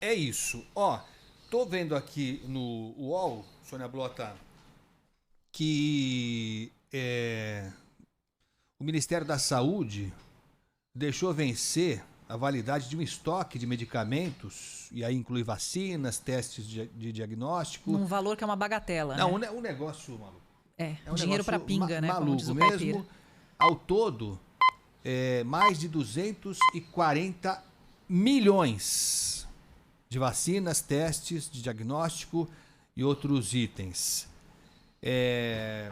É isso. Ó, tô vendo aqui no UOL, Sônia Blota, que o Ministério da Saúde deixou vencer a validade de um estoque de medicamentos, e aí inclui vacinas, testes de diagnóstico. Num valor que é uma bagatela, Não, né? um negócio maluco. É, É um dinheiro pra negócio pinga, né? Como diz maluco o caipira. mesmo. Ao todo, mais de 240 milhões de vacinas, testes de diagnóstico e outros itens. É,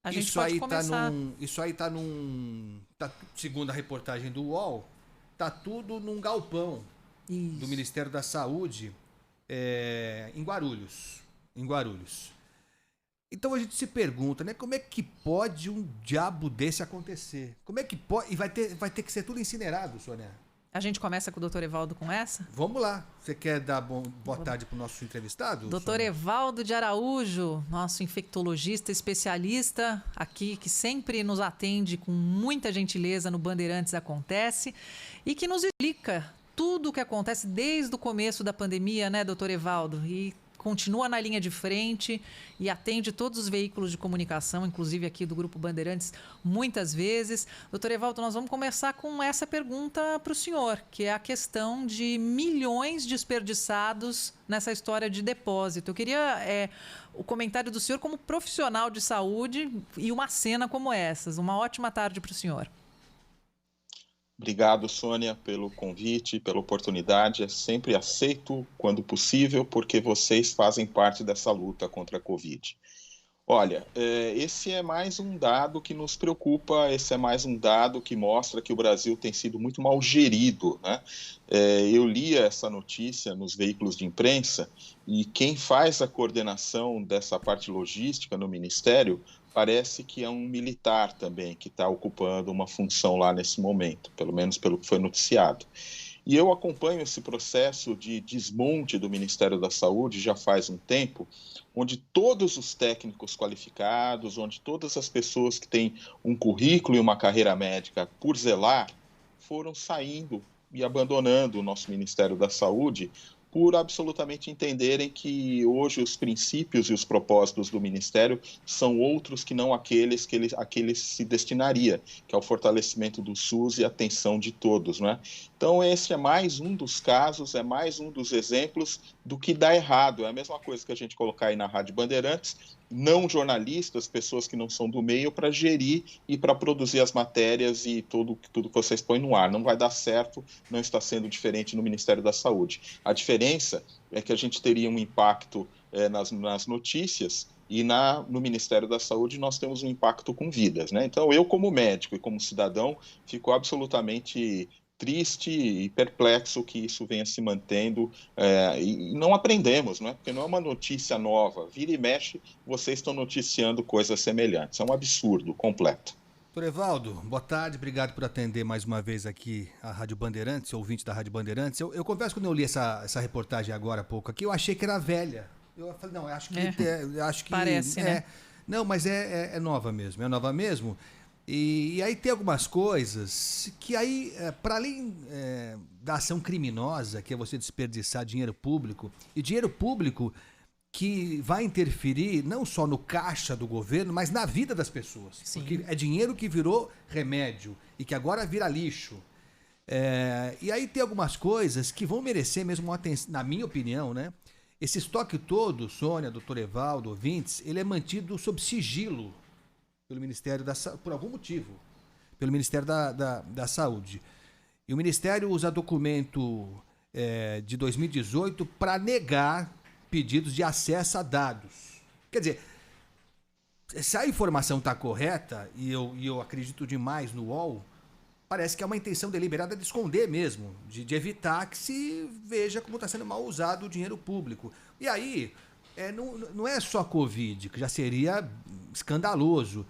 A gente isso pode aí tá começar. num, isso aí tá num, tá, segundo a reportagem do UOL, tá tudo num galpão do Isso. Ministério da Saúde, em Guarulhos, em Guarulhos. Então a gente se pergunta, né, como é que pode um diabo desse acontecer? Como é que pode? E vai ter que ser tudo incinerado, Sônia. A gente começa com o Dr. Evaldo com essa? Vamos lá. Você quer dar boa tarde pro nosso entrevistado, Dr. Sônia? Evaldo de Araújo, nosso infectologista especialista aqui, que sempre nos atende com muita gentileza no Bandeirantes Acontece e que nos explica tudo o que acontece desde o começo da pandemia, né, doutor Evaldo? E continua na linha de frente e atende todos os veículos de comunicação, inclusive aqui do Grupo Bandeirantes, muitas vezes. Doutor Evaldo, nós vamos começar com essa pergunta para o senhor, que é a questão de milhões desperdiçados nessa história de depósito. Eu queria o comentário do senhor como profissional de saúde e uma cena como essas. Uma ótima tarde para o senhor. Obrigado, Sônia, pelo convite, pela oportunidade. É sempre aceito quando possível, porque vocês fazem parte dessa luta contra a Covid. Olha, esse é mais um dado que nos preocupa, esse é mais um dado que mostra que o Brasil tem sido muito mal gerido, né? Eu li essa notícia nos veículos de imprensa e quem faz a coordenação dessa parte logística no Ministério parece que é um militar também que está ocupando uma função lá nesse momento, pelo menos pelo que foi noticiado. E eu acompanho esse processo de desmonte do Ministério da Saúde já faz um tempo, onde todos os técnicos qualificados, onde todas as pessoas que têm um currículo e uma carreira médica por zelar, foram saindo e abandonando o nosso Ministério da Saúde por absolutamente entenderem que hoje os princípios e os propósitos do Ministério são outros que não aqueles que ele se destinaria, que é o fortalecimento do SUS e a atenção de todos, não é? Então esse é mais um dos casos, é mais um dos exemplos do que dá errado. É a mesma coisa que a gente colocar aí na Rádio Bandeirantes, não jornalistas, pessoas que não são do meio, para gerir e para produzir as matérias e tudo que vocês põem no ar. Não vai dar certo, não está sendo diferente no Ministério da Saúde. A diferença é que a gente teria um impacto nas notícias e no Ministério da Saúde nós temos um impacto com vidas, né? Então eu, como médico e como cidadão, fico absolutamente triste e perplexo que isso venha se mantendo e não aprendemos, né? Porque não é uma notícia nova. Vira e mexe, vocês estão noticiando coisas semelhantes. É um absurdo completo. Doutor Evaldo, boa tarde, obrigado por atender mais uma vez aqui a Rádio Bandeirantes, ouvinte da Rádio Bandeirantes. Eu confesso que quando eu li essa reportagem agora há pouco aqui, eu achei que era velha. Eu falei, não, acho que Parece, né? Não, mas é nova mesmo, é nova mesmo. E aí tem algumas coisas que aí, para além da ação criminosa, que é você desperdiçar dinheiro público, e dinheiro público que vai interferir não só no caixa do governo, mas na vida das pessoas. Sim. Porque é dinheiro que virou remédio e que agora vira lixo. E aí tem algumas coisas que vão merecer mesmo uma atenção, na minha opinião, né? Esse estoque todo, Sônia, doutor Evaldo, ouvintes, ele é mantido sob sigilo pelo Ministério da Saúde, por algum motivo, pelo Ministério da Saúde. E o Ministério usa documento de 2018 para negar pedidos de acesso a dados. Quer dizer, se a informação está correta, e eu acredito demais no UOL, parece que é uma intenção deliberada de esconder mesmo, de evitar que se veja como está sendo mal usado o dinheiro público. E aí, não é só a Covid, que já seria escandaloso.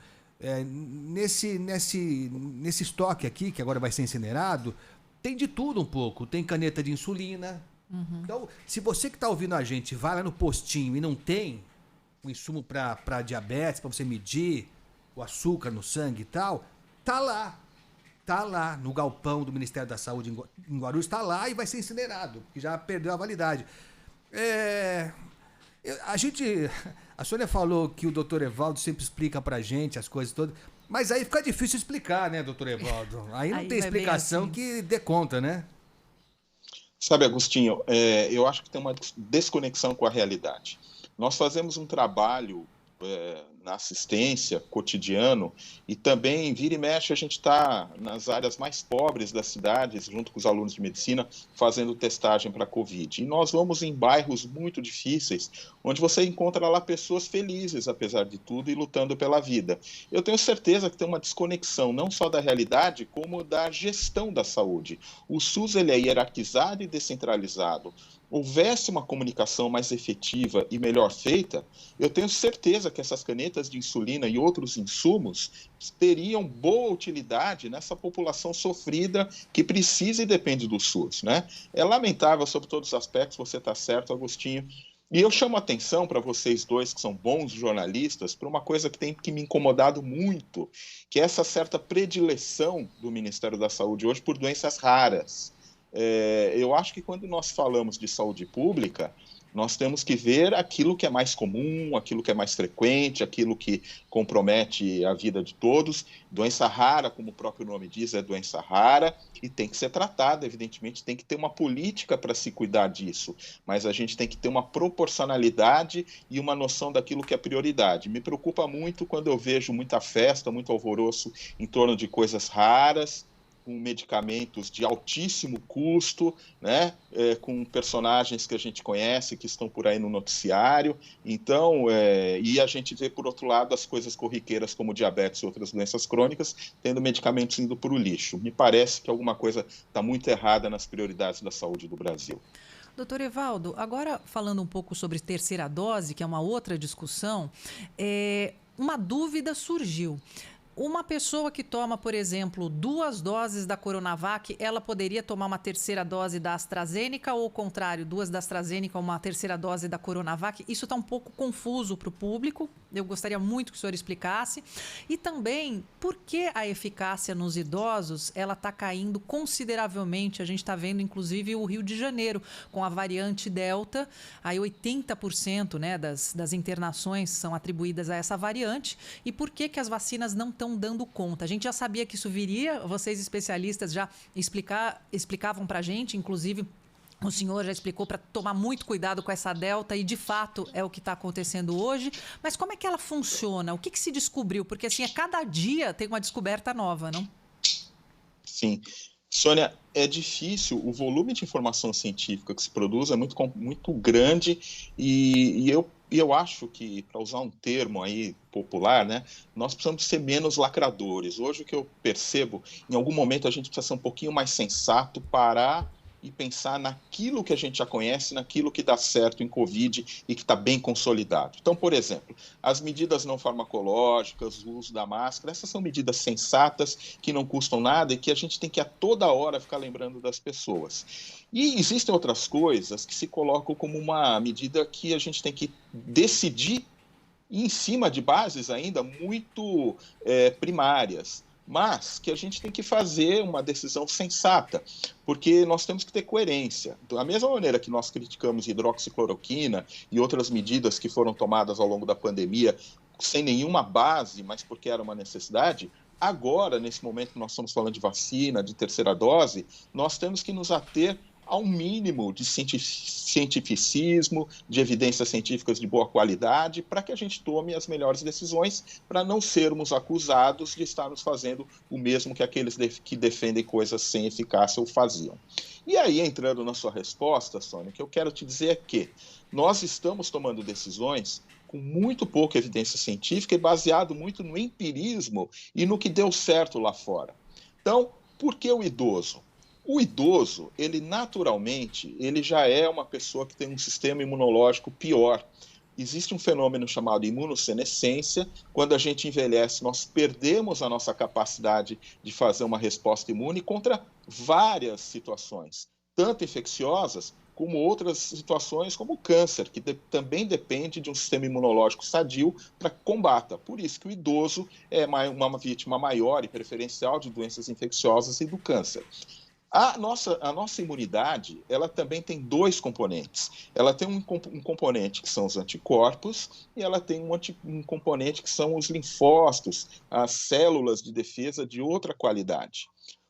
Nesse estoque aqui, que agora vai ser incinerado, tem de tudo um pouco. Tem caneta de insulina. Uhum. Então, se você que está ouvindo a gente vai lá no postinho e não tem o insumo para diabetes, para você medir o açúcar no sangue e tal, tá lá. tá lá no galpão do Ministério da Saúde em Guarulhos, está lá e vai ser incinerado, porque já perdeu a validade. A Sônia falou que o doutor Evaldo sempre explica pra gente as coisas todas, mas aí fica difícil explicar, né, doutor Evaldo? Aí não tem explicação assim que dê conta, né? Sabe, Agostinho, eu acho que tem uma desconexão com a realidade. Nós fazemos um trabalho na assistência cotidiano e também, vira e mexe, a gente está nas áreas mais pobres das cidades, junto com os alunos de medicina, fazendo testagem para a Covid. E nós vamos em bairros muito difíceis, onde você encontra lá pessoas felizes, apesar de tudo, e lutando pela vida. Eu tenho certeza que tem uma desconexão, não só da realidade, como da gestão da saúde. O SUS ele é hierarquizado e descentralizado. Houvesse uma comunicação mais efetiva e melhor feita, eu tenho certeza que essas canetas de insulina e outros insumos teriam boa utilidade nessa população sofrida que precisa e depende do SUS, né? É lamentável sobre todos os aspectos, você está certo, Agostinho. E eu chamo a atenção para vocês dois, que são bons jornalistas, para uma coisa que tem que me incomodado muito, que é essa certa predileção do Ministério da Saúde hoje por doenças raras. Eu acho que quando nós falamos de saúde pública, nós temos que ver aquilo que é mais comum, aquilo que é mais frequente, aquilo que compromete a vida de todos. Doença rara, como o próprio nome diz, é doença rara e tem que ser tratada, evidentemente, tem que ter uma política para se cuidar disso, mas a gente tem que ter uma proporcionalidade e uma noção daquilo que é prioridade. Me preocupa muito quando eu vejo muita festa, muito alvoroço em torno de coisas raras, com medicamentos de altíssimo custo, né? Com personagens que a gente conhece, que estão por aí no noticiário. Então, e a gente vê, por outro lado, as coisas corriqueiras como diabetes e outras doenças crônicas, tendo medicamentos indo para o lixo. Me parece que alguma coisa está muito errada nas prioridades da saúde do Brasil. Doutor Evaldo, agora falando um pouco sobre terceira dose, que é uma outra discussão, uma dúvida surgiu. Uma pessoa que toma, por exemplo, 2 doses da Coronavac, ela poderia tomar uma terceira dose da AstraZeneca ou, ao contrário, 2 da AstraZeneca, uma terceira dose da Coronavac? Isso está um pouco confuso para o público. Eu gostaria muito que o senhor explicasse. E também, por que a eficácia nos idosos ela está caindo consideravelmente? A gente está vendo, inclusive, o Rio de Janeiro, com a variante Delta. Aí 80%, né, das internações são atribuídas a essa variante. E por que as vacinas não estão dando conta? A gente já sabia que isso viria, vocês especialistas já explicavam para a gente, inclusive o senhor já explicou para tomar muito cuidado com essa Delta e de fato é o que está acontecendo hoje, mas como é que ela funciona? O que se descobriu? Porque assim, a cada dia tem uma descoberta nova, não? Sim. Sônia, é difícil, o volume de informação científica que se produz é muito grande e eu acho que, para usar um termo aí popular, né, nós precisamos ser menos lacradores. Hoje o que eu percebo, em algum momento a gente precisa ser um pouquinho mais sensato, parar e pensar naquilo que a gente já conhece, naquilo que dá certo em Covid e que está bem consolidado. Então, por exemplo, as medidas não farmacológicas, o uso da máscara, essas são medidas sensatas, que não custam nada e que a gente tem que a toda hora ficar lembrando das pessoas. E existem outras coisas que se colocam como uma medida que a gente tem que decidir em cima de bases ainda muito primárias, mas que a gente tem que fazer uma decisão sensata, porque nós temos que ter coerência. Da mesma maneira que nós criticamos hidroxicloroquina e outras medidas que foram tomadas ao longo da pandemia sem nenhuma base, mas porque era uma necessidade, agora, nesse momento que nós estamos falando de vacina, de terceira dose, nós temos que nos ater a um mínimo de cientificismo, de evidências científicas de boa qualidade, para que a gente tome as melhores decisões, para não sermos acusados de estarmos fazendo o mesmo que aqueles que defendem coisas sem eficácia ou faziam. E aí, entrando na sua resposta, Sônia, o que eu quero te dizer é que nós estamos tomando decisões com muito pouca evidência científica e baseado muito no empirismo e no que deu certo lá fora. Então, por que o idoso? O idoso, ele naturalmente, ele já é uma pessoa que tem um sistema imunológico pior. Existe um fenômeno chamado imunossenescência. Quando a gente envelhece, nós perdemos a nossa capacidade de fazer uma resposta imune contra várias situações, tanto infecciosas como outras situações, como o câncer, que também depende de um sistema imunológico sadio para que combata. Por isso que o idoso é uma vítima maior e preferencial de doenças infecciosas e do câncer. A nossa imunidade, ela também tem dois componentes. Ela tem um componente que são os anticorpos e ela tem um componente que são os linfócitos, as células de defesa de outra qualidade.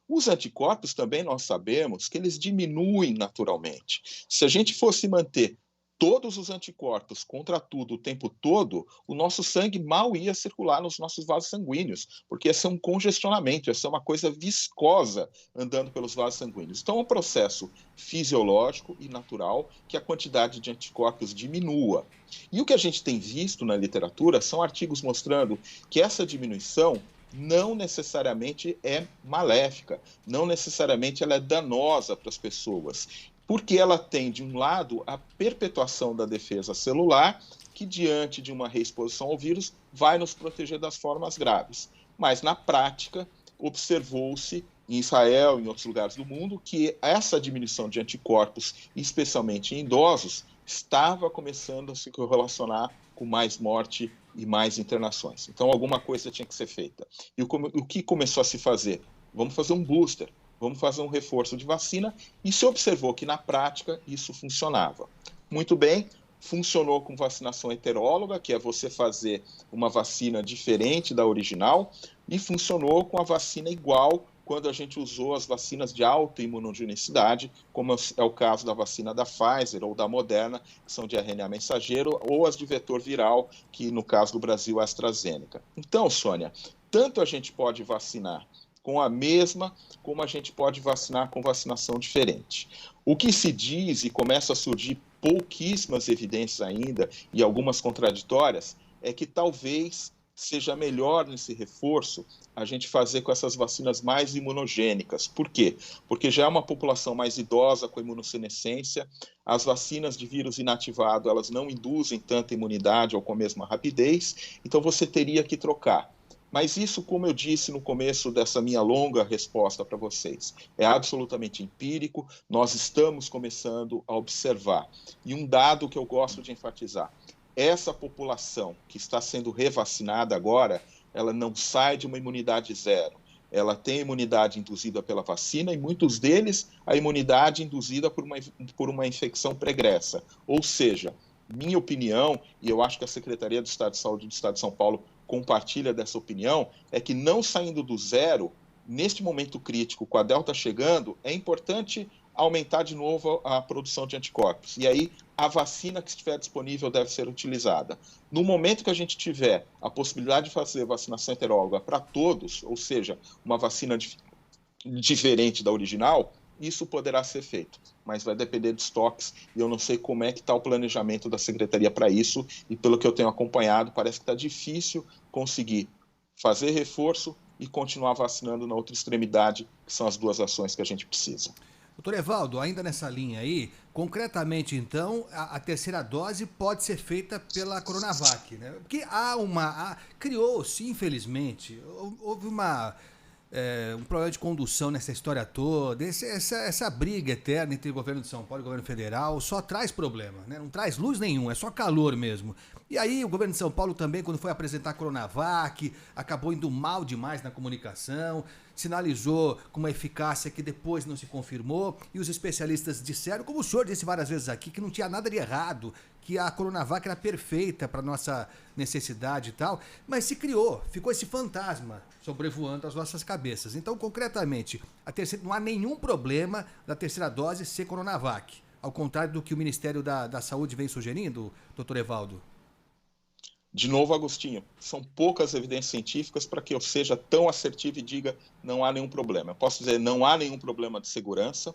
Os anticorpos também nós sabemos que eles diminuem naturalmente. Se a gente fosse manter todos os anticorpos contra tudo o tempo todo, o nosso sangue mal ia circular nos nossos vasos sanguíneos, porque ia ser um congestionamento, ia ser uma coisa viscosa andando pelos vasos sanguíneos. Então é um processo fisiológico e natural que a quantidade de anticorpos diminua. E o que a gente tem visto na literatura são artigos mostrando que essa diminuição não necessariamente é maléfica, não necessariamente ela é danosa para as pessoas, porque ela tem, de um lado, a perpetuação da defesa celular, que diante de uma reexposição ao vírus vai nos proteger das formas graves. Mas, na prática, observou-se em Israel e em outros lugares do mundo que essa diminuição de anticorpos, especialmente em idosos, estava começando a se correlacionar com mais morte e mais internações. Então, alguma coisa tinha que ser feita. E o que começou a se fazer? Vamos fazer um booster, vamos fazer um reforço de vacina, e se observou que, na prática, isso funcionava. Muito bem, funcionou com vacinação heteróloga, que é você fazer uma vacina diferente da original, e funcionou com a vacina igual quando a gente usou as vacinas de alta imunogenicidade, como é o caso da vacina da Pfizer ou da Moderna, que são de RNA mensageiro, ou as de vetor viral, que no caso do Brasil é a AstraZeneca. Então, Sônia, tanto a gente pode vacinar com a mesma, como a gente pode vacinar com vacinação diferente. O que se diz, e começa a surgir pouquíssimas evidências ainda, e algumas contraditórias, é que talvez seja melhor nesse reforço a gente fazer com essas vacinas mais imunogênicas. Por quê? Porque já é uma população mais idosa com imunossenescência, as vacinas de vírus inativado, elas não induzem tanta imunidade ou com a mesma rapidez, então você teria que trocar. Mas isso, como eu disse no começo dessa minha longa resposta para vocês, é absolutamente empírico, nós estamos começando a observar. E um dado que eu gosto de enfatizar: essa população que está sendo revacinada agora, ela não sai de uma imunidade zero. Ela tem imunidade induzida pela vacina e muitos deles a imunidade induzida por uma infecção pregressa. Ou seja, minha opinião, e eu acho que a Secretaria do Estado de Saúde do Estado de São Paulo compartilha dessa opinião, é que não saindo do zero, neste momento crítico, com a Delta chegando, é importante aumentar de novo a produção de anticorpos. E aí, a vacina que estiver disponível deve ser utilizada. No momento que a gente tiver a possibilidade de fazer vacinação heteróloga para todos, ou seja, uma vacina diferente da original, isso poderá ser feito. Mas vai depender de estoques, e eu não sei como é que está o planejamento da Secretaria para isso, e pelo que eu tenho acompanhado, parece que está difícil conseguir fazer reforço e continuar vacinando na outra extremidade, que são as duas ações que a gente precisa. Doutor Evaldo, ainda nessa linha aí, concretamente então, a terceira dose pode ser feita pela Coronavac, né? Porque criou-se, infelizmente, houve um problema de condução nessa história toda, essa briga eterna entre o governo de São Paulo e o governo federal só traz problema, né? Não traz luz nenhum, é só calor mesmo. E aí o governo de São Paulo também, quando foi apresentar a Coronavac, acabou indo mal demais na comunicação, sinalizou com uma eficácia que depois não se confirmou, e os especialistas disseram, como o senhor disse várias vezes aqui, que não tinha nada de errado, que a Coronavac era perfeita para nossa necessidade e tal, mas ficou esse fantasma sobrevoando as nossas cabeças. Então, concretamente, não há nenhum problema da terceira dose ser Coronavac, ao contrário do que o Ministério da Saúde vem sugerindo, doutor Evaldo. De novo, Agostinho, são poucas evidências científicas para que eu seja tão assertivo e diga não há nenhum problema. Eu posso dizer não há nenhum problema de segurança.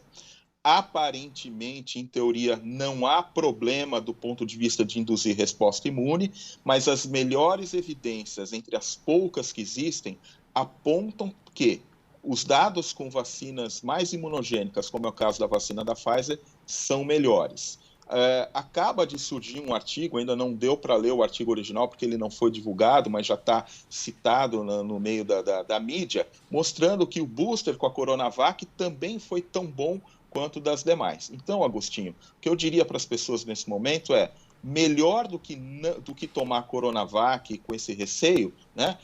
Aparentemente, em teoria, não há problema do ponto de vista de induzir resposta imune, mas as melhores evidências, entre as poucas que existem, apontam que os dados com vacinas mais imunogênicas, como é o caso da vacina da Pfizer, são melhores. Acaba de surgir um artigo, ainda não deu para ler o artigo original porque ele não foi divulgado, mas já está citado no meio da mídia, mostrando que o booster com a Coronavac também foi tão bom quanto das demais. Então, Agostinho, o que eu diria para as pessoas nesse momento é: melhor do que tomar Coronavac com esse receio, né?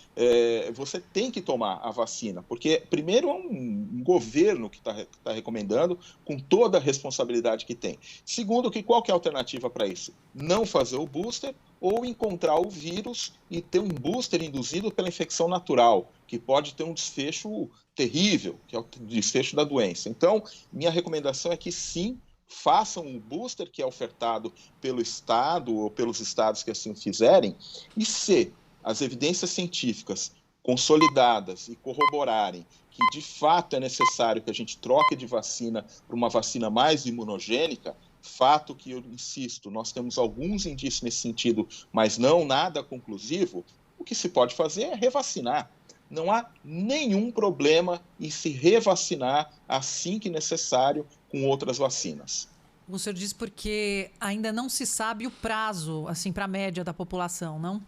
Você tem que tomar a vacina, porque primeiro é um governo que está recomendando, com toda a responsabilidade que tem. Segundo, qual que é a alternativa para isso? Não fazer o booster ou encontrar o vírus e ter um booster induzido pela infecção natural, que pode ter um desfecho terrível, que é o desfecho da doença. Então, minha recomendação é que sim, façam o booster que é ofertado pelo Estado ou pelos estados que assim fizerem, e se as evidências científicas consolidadas e corroborarem que de fato é necessário que a gente troque de vacina para uma vacina mais imunogênica, fato que eu insisto, nós temos alguns indícios nesse sentido, mas não nada conclusivo, o que se pode fazer é revacinar. Não há nenhum problema em se revacinar assim que necessário com outras vacinas. O senhor diz porque ainda não se sabe o prazo, assim, para a média da população, não?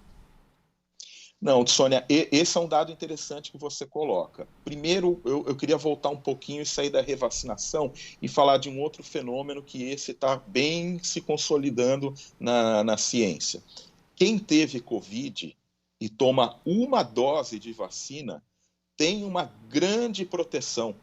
Não, Sônia, esse é um dado interessante que você coloca. Primeiro, eu queria voltar um pouquinho e sair da revacinação e falar de um outro fenômeno que esse está bem se consolidando na ciência. Quem teve Covid e toma uma dose de vacina tem uma grande proteção.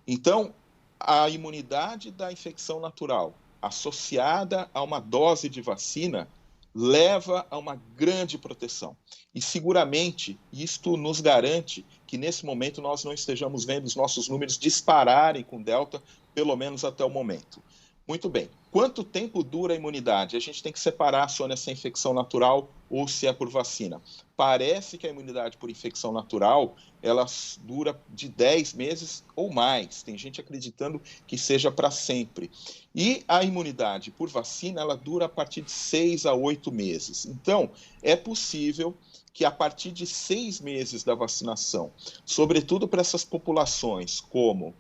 Então, a imunidade da infecção natural associada a uma dose de vacina leva a uma grande proteção. E seguramente isto nos garante que nesse momento nós não estejamos vendo os nossos números dispararem com Delta, pelo menos até o momento. Muito bem. Quanto tempo dura a imunidade? A gente tem que separar, Sônia, se é infecção natural ou se é por vacina. Parece que a imunidade por infecção natural, ela dura de 10 meses ou mais. Tem gente acreditando que seja para sempre. E a imunidade por vacina, ela dura a partir de 6 a 8 meses. Então, é possível que a partir de 6 meses da vacinação, sobretudo para essas populações como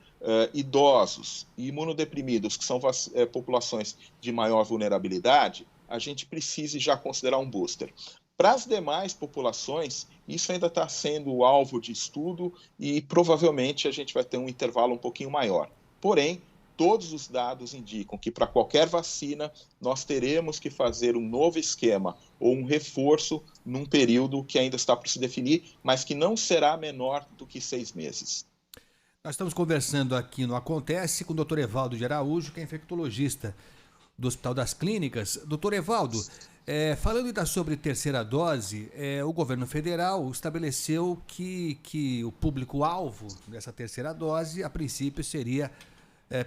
idosos e imunodeprimidos, que são populações de maior vulnerabilidade, a gente precise já considerar um booster. Para as demais populações, isso ainda está sendo alvo de estudo e provavelmente a gente vai ter um intervalo um pouquinho maior. Porém, todos os dados indicam que para qualquer vacina nós teremos que fazer um novo esquema ou um reforço num período que ainda está por se definir, mas que não será menor do que 6 meses. Nós estamos conversando aqui no Acontece com o Dr. Evaldo de Araújo, que é infectologista do Hospital das Clínicas. Doutor Evaldo, falando ainda sobre terceira dose, o governo federal estabeleceu que o público-alvo dessa terceira dose, a princípio, seria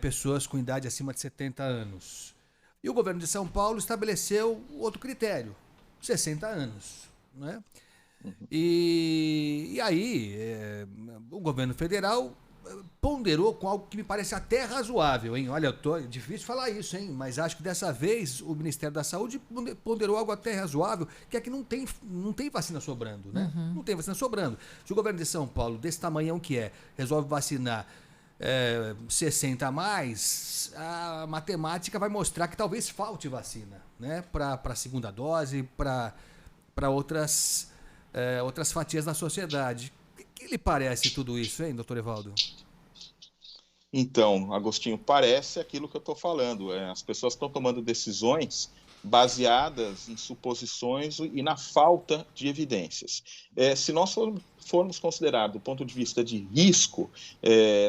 pessoas com idade acima de 70 anos. E o governo de São Paulo estabeleceu outro critério, 60 anos, né? E aí, o governo federal ponderou com algo que me parece até razoável, hein? Olha, difícil falar isso, hein? Mas acho que dessa vez o Ministério da Saúde ponderou algo até razoável, que é que não tem vacina sobrando, né? Não tem vacina sobrando. Se o governo de São Paulo, desse tamanhão que resolve vacinar 60 a mais, a matemática vai mostrar que talvez falte vacina, né? Para a segunda dose, para outras fatias da sociedade. O que lhe parece tudo isso, hein, doutor Evaldo? Então, Agostinho, parece aquilo que eu estou falando. As pessoas estão tomando decisões baseadas em suposições e na falta de evidências. Se nós formos considerar do ponto de vista de risco,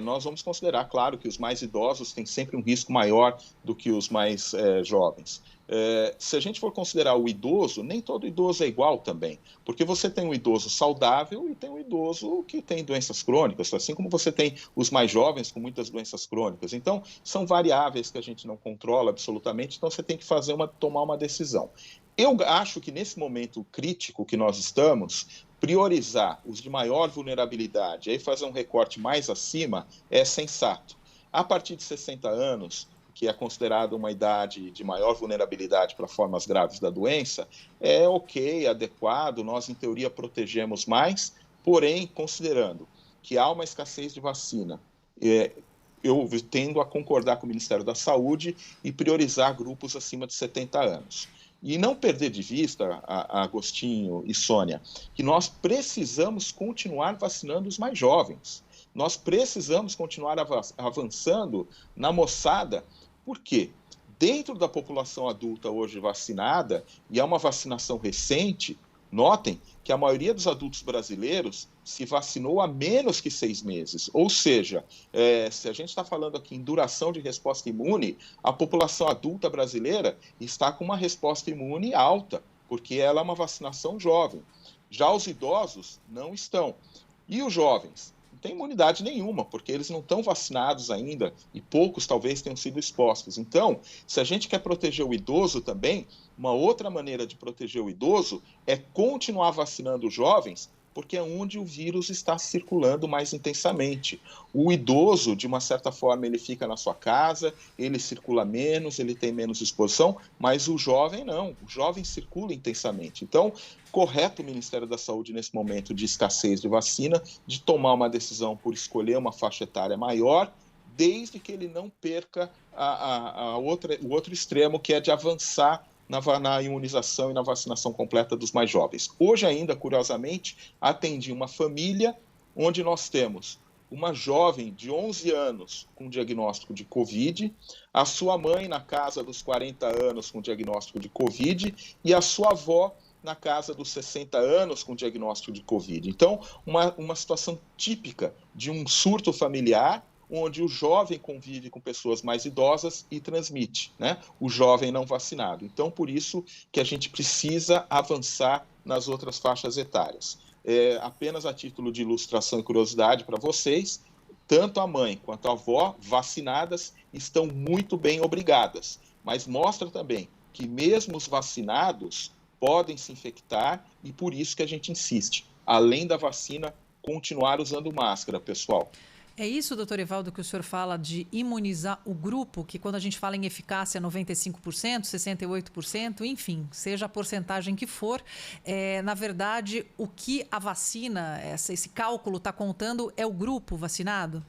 nós vamos considerar, claro, que os mais idosos têm sempre um risco maior do que os mais jovens. Se a gente for considerar o idoso, nem todo idoso é igual também, porque você tem um idoso saudável e tem um idoso que tem doenças crônicas, assim como você tem os mais jovens com muitas doenças crônicas. Então, são variáveis que a gente não controla absolutamente, então você tem que tomar uma decisão. Eu acho que nesse momento crítico que nós estamos, priorizar os de maior vulnerabilidade e aí fazer um recorte mais acima é sensato. A partir de 60 anos, que é considerada uma idade de maior vulnerabilidade para formas graves da doença, é ok, adequado, nós em teoria protegemos mais, porém, considerando que há uma escassez de vacina, eu tendo a concordar com o Ministério da Saúde e priorizar grupos acima de 70 anos. E não perder de vista, Agostinho e Sônia, que nós precisamos continuar vacinando os mais jovens. nós precisamos continuar avançando na moçada. Por quê? Dentro da população adulta hoje vacinada, e é uma vacinação recente, notem que a maioria dos adultos brasileiros se vacinou há menos que 6 meses. Ou seja, se a gente está falando aqui em duração de resposta imune, a população adulta brasileira está com uma resposta imune alta, porque ela é uma vacinação jovem. Já os idosos não estão. E os jovens? Não tem imunidade nenhuma, porque eles não estão vacinados ainda e poucos talvez tenham sido expostos. Então, se a gente quer proteger o idoso também, uma outra maneira de proteger o idoso é continuar vacinando os jovens, porque é onde o vírus está circulando mais intensamente. O idoso, de uma certa forma, ele fica na sua casa, ele circula menos, ele tem menos exposição, mas o jovem não, o jovem circula intensamente. Então, correto o Ministério da Saúde, nesse momento de escassez de vacina, de tomar uma decisão por escolher uma faixa etária maior, desde que ele não perca o outro extremo, que é de avançar na imunização e na vacinação completa dos mais jovens. Hoje ainda, curiosamente, atendi uma família onde nós temos uma jovem de 11 anos com diagnóstico de Covid, a sua mãe na casa dos 40 anos com diagnóstico de Covid e a sua avó na casa dos 60 anos com diagnóstico de Covid. Então, uma situação típica de um surto familiar, onde o jovem convive com pessoas mais idosas e transmite, né? O jovem não vacinado. Então, por isso que a gente precisa avançar nas outras faixas etárias. Apenas a título de ilustração e curiosidade para vocês, tanto a mãe quanto a avó vacinadas estão muito bem, obrigadas. Mas mostra também que mesmo os vacinados podem se infectar e por isso que a gente insiste, além da vacina, continuar usando máscara, pessoal. É isso, doutor Evaldo, que o senhor fala de imunizar o grupo, que quando a gente fala em eficácia 95%, 68%, enfim, seja a porcentagem que for, na verdade, o que a vacina, esse cálculo está contando é o grupo vacinado?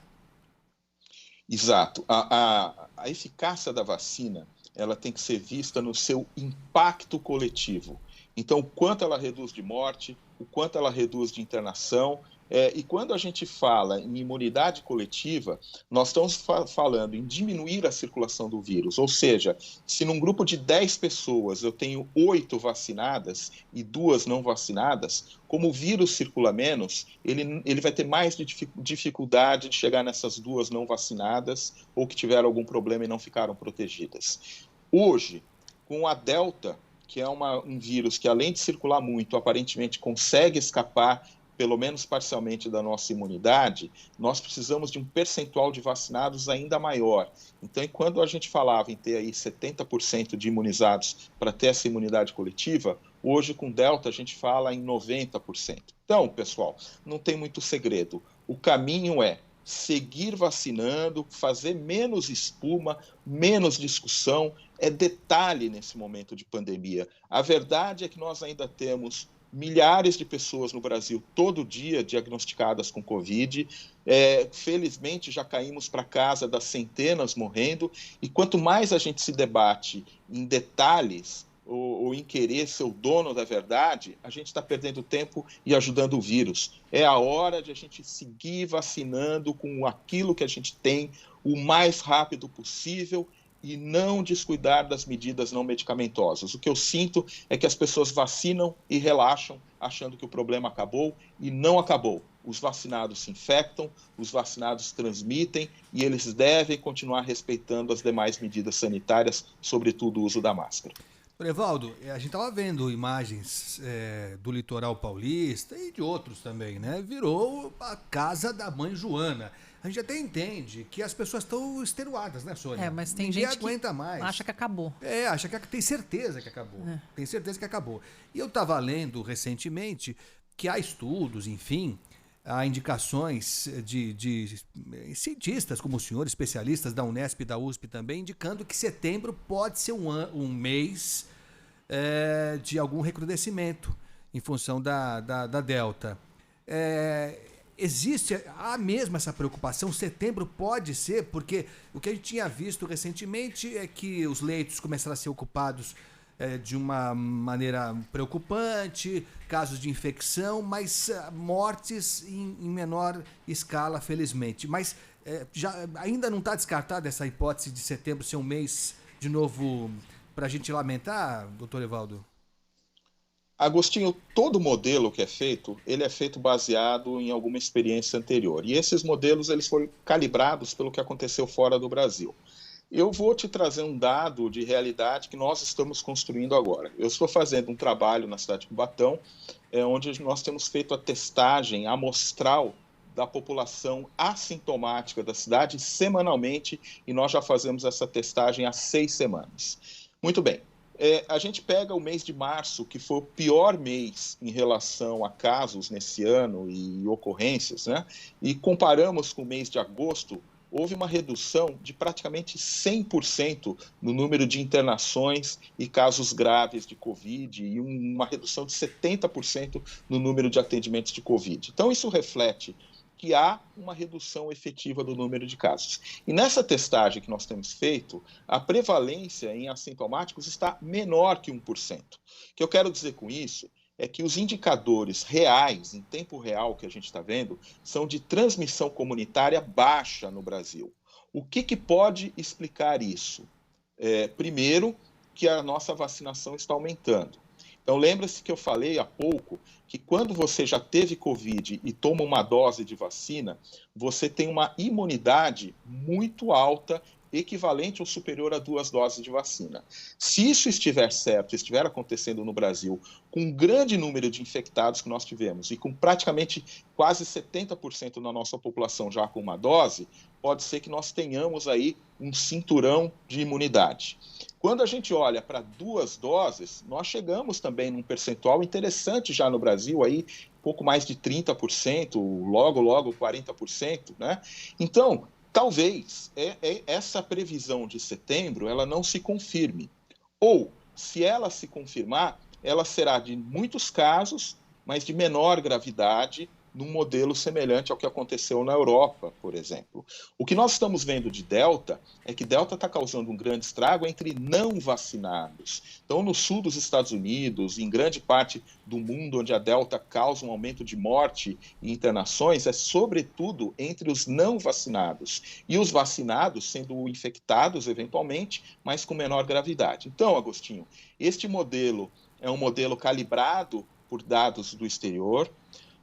Exato. A eficácia da vacina, ela tem que ser vista no seu impacto coletivo. Então, o quanto ela reduz de morte, o quanto ela reduz de internação. E quando a gente fala em imunidade coletiva, nós estamos falando em diminuir a circulação do vírus. Ou seja, se num grupo de 10 pessoas eu tenho 8 vacinadas e 2 não vacinadas, como o vírus circula menos, ele vai ter mais dificuldade de chegar nessas 2 não vacinadas ou que tiveram algum problema e não ficaram protegidas. Hoje, com a Delta, que é um vírus que, além de circular muito, aparentemente consegue escapar pelo menos parcialmente da nossa imunidade, nós precisamos de um percentual de vacinados ainda maior. Então, quando a gente falava em ter aí 70% de imunizados para ter essa imunidade coletiva, hoje com Delta a gente fala em 90%. Então, pessoal, não tem muito segredo. O caminho é seguir vacinando, fazer menos espuma, menos discussão, é detalhe nesse momento de pandemia. A verdade é que nós ainda temos milhares de pessoas no Brasil todo dia diagnosticadas com Covid. Felizmente já caímos para casa das centenas morrendo, e quanto mais a gente se debate em detalhes ou em querer ser o dono da verdade, a gente está perdendo tempo e ajudando o vírus. É a hora de a gente seguir vacinando com aquilo que a gente tem o mais rápido possível e não descuidar das medidas não medicamentosas. O que eu sinto é que as pessoas vacinam e relaxam, achando que o problema acabou, e não acabou. Os vacinados se infectam, os vacinados transmitem, e eles devem continuar respeitando as demais medidas sanitárias, sobretudo o uso da máscara. Evaldo, a gente estava vendo imagens do litoral paulista e de outros também, né? Virou a casa da mãe Joana. A gente até entende que as pessoas estão extenuadas, né, Sônia? Mas tem Ninguém gente aguenta mais. Acha que acabou. Acha que tem certeza que acabou. Tem certeza que acabou. E eu estava lendo recentemente que há estudos, enfim, há indicações de cientistas como o senhor, especialistas da Unesp e da USP também, indicando que setembro pode ser um mês de algum recrudescimento em função da Delta. Há mesmo essa preocupação? Setembro pode ser, porque o que a gente tinha visto recentemente é que os leitos começaram a ser ocupados de uma maneira preocupante, casos de infecção, mas mortes em menor escala, felizmente. Mas ainda não está descartada essa hipótese de setembro ser um mês, de novo, para a gente lamentar, doutor Evaldo? Agostinho, todo modelo que é feito, ele é feito baseado em alguma experiência anterior. E esses modelos eles foram calibrados pelo que aconteceu fora do Brasil. Eu vou te trazer um dado de realidade que nós estamos construindo agora. Eu estou fazendo um trabalho na cidade de Cubatão, onde nós temos feito a testagem amostral da população assintomática da cidade semanalmente, e nós já fazemos essa testagem há 6 semanas. Muito bem. A gente pega o mês de março, que foi o pior mês em relação a casos nesse ano e ocorrências, né? E comparamos com o mês de agosto, houve uma redução de praticamente 100% no número de internações e casos graves de Covid e uma redução de 70% no número de atendimentos de Covid. Então, isso reflete que há uma redução efetiva do número de casos. E nessa testagem que nós temos feito, a prevalência em assintomáticos está menor que 1%. O que eu quero dizer com isso é que os indicadores reais, em tempo real, que a gente está vendo, são de transmissão comunitária baixa no Brasil. O que pode explicar isso? Primeiro, que a nossa vacinação está aumentando. Então, lembra-se que eu falei há pouco que quando você já teve Covid e toma uma dose de vacina, você tem uma imunidade muito alta, equivalente ou superior a 2 doses de vacina. Se isso estiver certo, estiver acontecendo no Brasil, com um grande número de infectados que nós tivemos e com praticamente quase 70% da nossa população já com uma dose, pode ser que nós tenhamos aí um cinturão de imunidade. Quando a gente olha para 2 doses, nós chegamos também num percentual interessante já no Brasil, aí, pouco mais de 30%, logo 40%, né? Então, talvez essa previsão de setembro ela não se confirme. Ou, se ela se confirmar, ela será de muitos casos, mas de menor gravidade, num modelo semelhante ao que aconteceu na Europa, por exemplo. O que nós estamos vendo de Delta é que Delta está causando um grande estrago entre não vacinados. Então, no sul dos Estados Unidos, em grande parte do mundo onde a Delta causa um aumento de morte e internações, é sobretudo entre os não vacinados. E os vacinados sendo infectados eventualmente, mas com menor gravidade. Então, Agostinho, este modelo é um modelo calibrado por dados do exterior.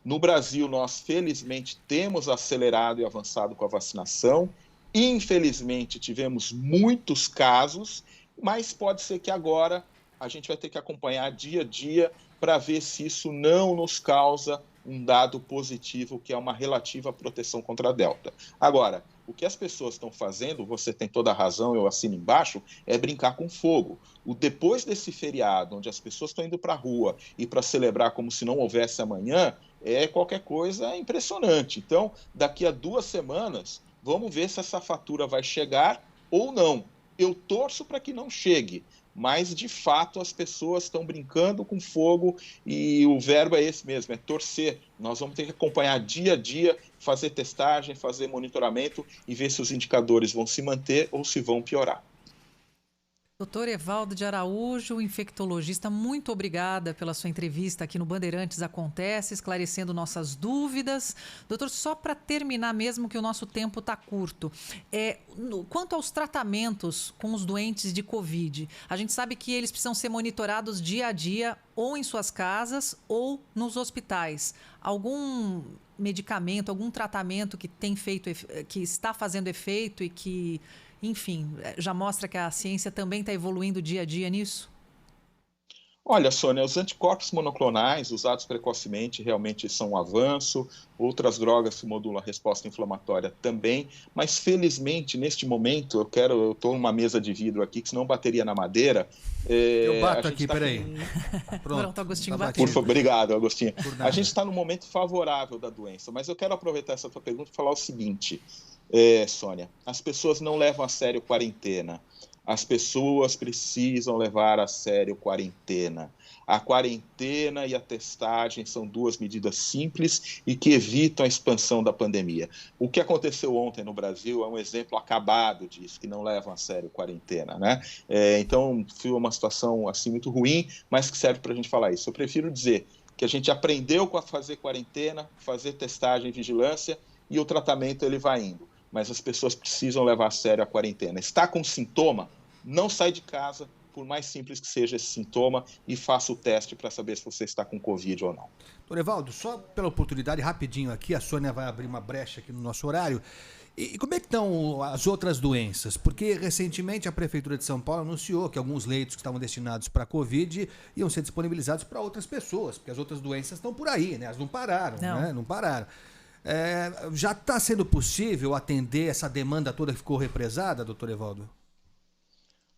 No Brasil, nós, felizmente, temos acelerado e avançado com a vacinação. Infelizmente, tivemos muitos casos, mas pode ser que agora a gente vai ter que acompanhar dia a dia para ver se isso não nos causa um dado positivo, que é uma relativa proteção contra a Delta. Agora, o que as pessoas estão fazendo, você tem toda a razão, eu assino embaixo, é brincar com fogo. Depois desse feriado, onde as pessoas estão indo para a rua e para celebrar como se não houvesse amanhã, é qualquer coisa impressionante. Então, daqui a 2 semanas, vamos ver se essa fatura vai chegar ou não. Eu torço para que não chegue, mas, de fato, as pessoas estão brincando com fogo e o verbo é esse mesmo, é torcer. Nós vamos ter que acompanhar dia a dia, fazer testagem, fazer monitoramento e ver se os indicadores vão se manter ou se vão piorar. Doutor Evaldo de Araújo, infectologista, muito obrigada pela sua entrevista aqui no Bandeirantes Acontece, esclarecendo nossas dúvidas. Doutor, só para terminar mesmo, que o nosso tempo está curto, quanto aos tratamentos com os doentes de Covid, a gente sabe que eles precisam ser monitorados dia a dia, ou em suas casas ou nos hospitais. Algum medicamento, algum tratamento que tem feito, que está fazendo efeito e que, enfim, já mostra que a ciência também está evoluindo dia a dia nisso? Olha, Sônia, os anticorpos monoclonais usados precocemente realmente são um avanço, outras drogas que modulam a resposta inflamatória também, mas felizmente, neste momento, eu estou numa mesa de vidro aqui, que senão bateria na madeira. Eu bato aqui, peraí. Pronto, Agostinho, tá bateu. Obrigado, Agostinho. A gente está num momento favorável da doença, mas eu quero aproveitar essa tua pergunta e falar o seguinte, Sônia, as pessoas não levam a sério quarentena. As pessoas precisam levar a sério quarentena. A quarentena e a testagem são duas medidas simples e que evitam a expansão da pandemia. O que aconteceu ontem no Brasil é um exemplo acabado disso, que não levam a sério a quarentena, né? Então, foi uma situação assim, muito ruim, mas que serve para a gente falar isso. Eu prefiro dizer que a gente aprendeu a fazer quarentena, fazer testagem e vigilância, e o tratamento ele vai indo. Mas as pessoas precisam levar a sério a quarentena. Está com sintoma? Não sai de casa, por mais simples que seja esse sintoma, e faça o teste para saber se você está com Covid ou não. Doutor Evaldo, só pela oportunidade, rapidinho aqui, a Sônia vai abrir uma brecha aqui no nosso horário. E como é que estão as outras doenças? Porque recentemente a Prefeitura de São Paulo anunciou que alguns leitos que estavam destinados para a Covid iam ser disponibilizados para outras pessoas, porque as outras doenças estão por aí, né? Elas não pararam, né? Não pararam. Já está sendo possível atender essa demanda toda que ficou represada, doutor Evaldo?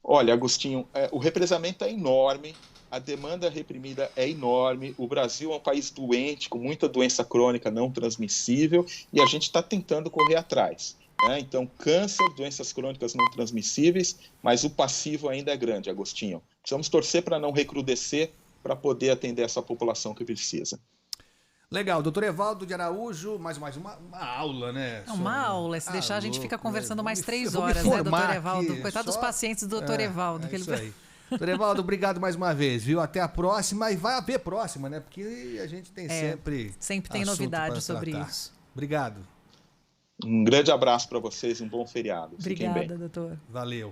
Olha, Agostinho, o represamento é enorme, a demanda reprimida é enorme, o Brasil é um país doente, com muita doença crônica não transmissível, e a gente está tentando correr atrás, né? Então, câncer, doenças crônicas não transmissíveis, mas o passivo ainda é grande, Agostinho. Precisamos torcer para não recrudescer, para poder atender essa população que precisa. Legal, doutor Evaldo de Araújo, mais uma aula, né? Uma aula, se deixar a gente fica conversando mais 3 horas, né, doutor Evaldo? Coitado dos pacientes do doutor Evaldo. Isso aí. Doutor Evaldo, obrigado mais uma vez, viu? Até a próxima, e vai haver próxima, né? Porque a gente tem sempre tem novidade sobre isso. Obrigado. Um grande abraço para vocês, um bom feriado. Obrigada, doutor. Valeu.